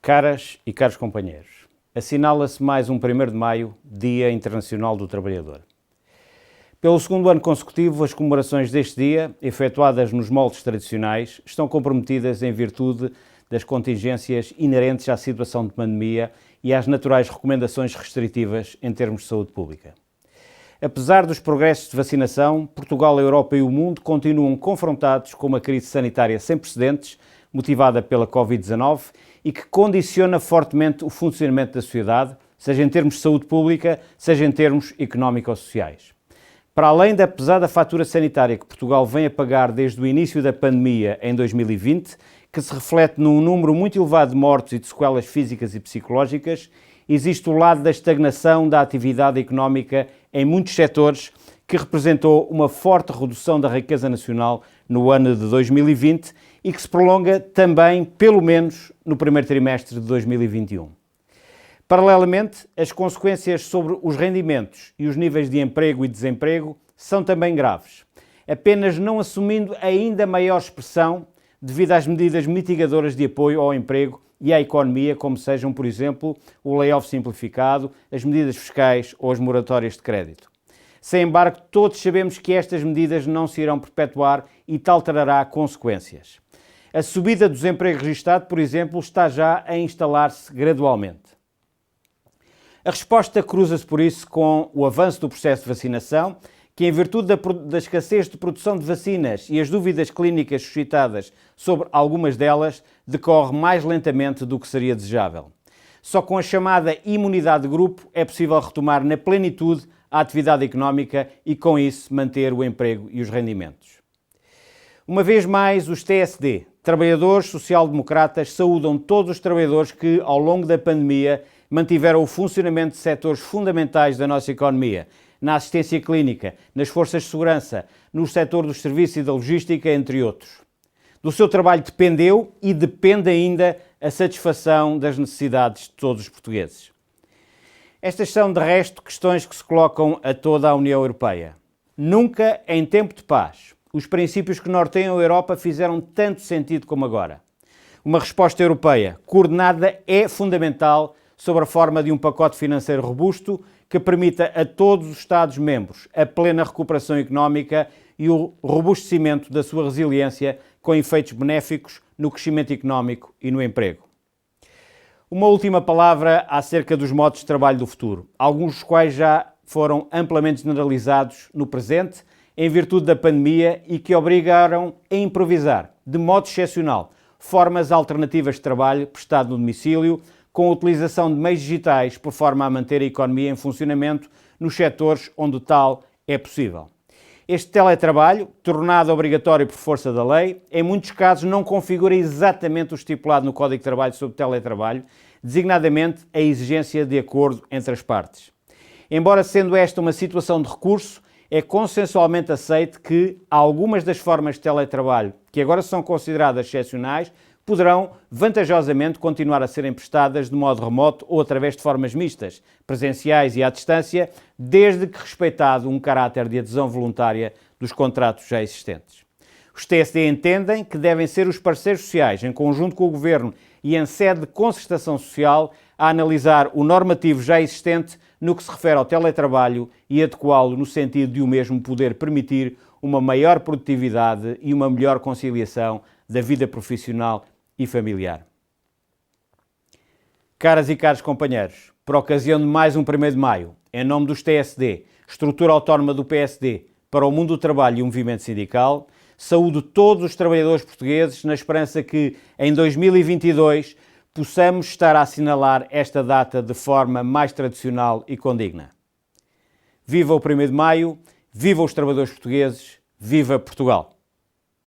Caras e caros companheiros, assinala-se mais um 1º de Maio, Dia Internacional do Trabalhador. Pelo segundo ano consecutivo, as comemorações deste dia, efetuadas nos moldes tradicionais, estão comprometidas em virtude das contingências inerentes à situação de pandemia e às naturais recomendações restritivas em termos de saúde pública. Apesar dos progressos de vacinação, Portugal, a Europa e o mundo continuam confrontados com uma crise sanitária sem precedentes, motivada pela Covid-19 e que condiciona fortemente o funcionamento da sociedade, seja em termos de saúde pública, seja em termos económico-sociais. Para além da pesada fatura sanitária que Portugal vem a pagar desde o início da pandemia em 2020, que se reflete num número muito elevado de mortos e de sequelas físicas e psicológicas, existe o lado da estagnação da atividade económica em muitos setores, que representou uma forte redução da riqueza nacional no ano de 2020 e que se prolonga também, pelo menos, no primeiro trimestre de 2021. Paralelamente, as consequências sobre os rendimentos e os níveis de emprego e desemprego são também graves, apenas não assumindo ainda maior expressão devido às medidas mitigadoras de apoio ao emprego e à economia, como sejam, por exemplo, o layoff simplificado, as medidas fiscais ou as moratórias de crédito. Sem embargo, todos sabemos que estas medidas não se irão perpetuar e tal trará consequências. A subida do desemprego registado, por exemplo, está já a instalar-se gradualmente. A resposta cruza-se, por isso, com o avanço do processo de vacinação, que, em virtude da escassez de produção de vacinas e as dúvidas clínicas suscitadas sobre algumas delas, decorre mais lentamente do que seria desejável. Só com a chamada imunidade de grupo é possível retomar na plenitude a atividade económica e, com isso, manter o emprego e os rendimentos. Uma vez mais, os TSD, Trabalhadores Social-Democratas, saúdam todos os trabalhadores que, ao longo da pandemia, mantiveram o funcionamento de setores fundamentais da nossa economia, na assistência clínica, nas forças de segurança, no setor dos serviços e da logística, entre outros. Do seu trabalho dependeu e depende ainda a satisfação das necessidades de todos os portugueses. Estas são, de resto, questões que se colocam a toda a União Europeia. Nunca, em tempo de paz, os princípios que norteiam a Europa fizeram tanto sentido como agora. Uma resposta europeia coordenada é fundamental sobre a forma de um pacote financeiro robusto que permita a todos os Estados-membros a plena recuperação económica e o robustecimento da sua resiliência com efeitos benéficos no crescimento económico e no emprego. Uma última palavra acerca dos modos de trabalho do futuro, alguns dos quais já foram amplamente generalizados no presente, em virtude da pandemia e que obrigaram a improvisar, de modo excepcional, formas alternativas de trabalho prestado no domicílio, com a utilização de meios digitais por forma a manter a economia em funcionamento nos setores onde tal é possível. Este teletrabalho, tornado obrigatório por força da lei, em muitos casos não configura exatamente o estipulado no Código de Trabalho sobre teletrabalho, designadamente a exigência de acordo entre as partes. Embora sendo esta uma situação de recurso, é consensualmente aceito que algumas das formas de teletrabalho, que agora são consideradas excepcionais, poderão vantajosamente continuar a serem prestadas de modo remoto ou através de formas mistas, presenciais e à distância, desde que respeitado um caráter de adesão voluntária dos contratos já existentes. Os TSD entendem que devem ser os parceiros sociais, em conjunto com o Governo e em sede de concertação social, a analisar o normativo já existente no que se refere ao teletrabalho e adequá-lo no sentido de o mesmo poder permitir uma maior produtividade e uma melhor conciliação da vida profissional e familiar. Caras e caros companheiros, por ocasião de mais um 1º de Maio, em nome dos TSD, estrutura autónoma do PSD, para o mundo do trabalho e o movimento sindical, saúdo todos os trabalhadores portugueses na esperança que, em 2022, possamos estar a assinalar esta data de forma mais tradicional e condigna. Viva o 1º de Maio, viva os trabalhadores portugueses, viva Portugal!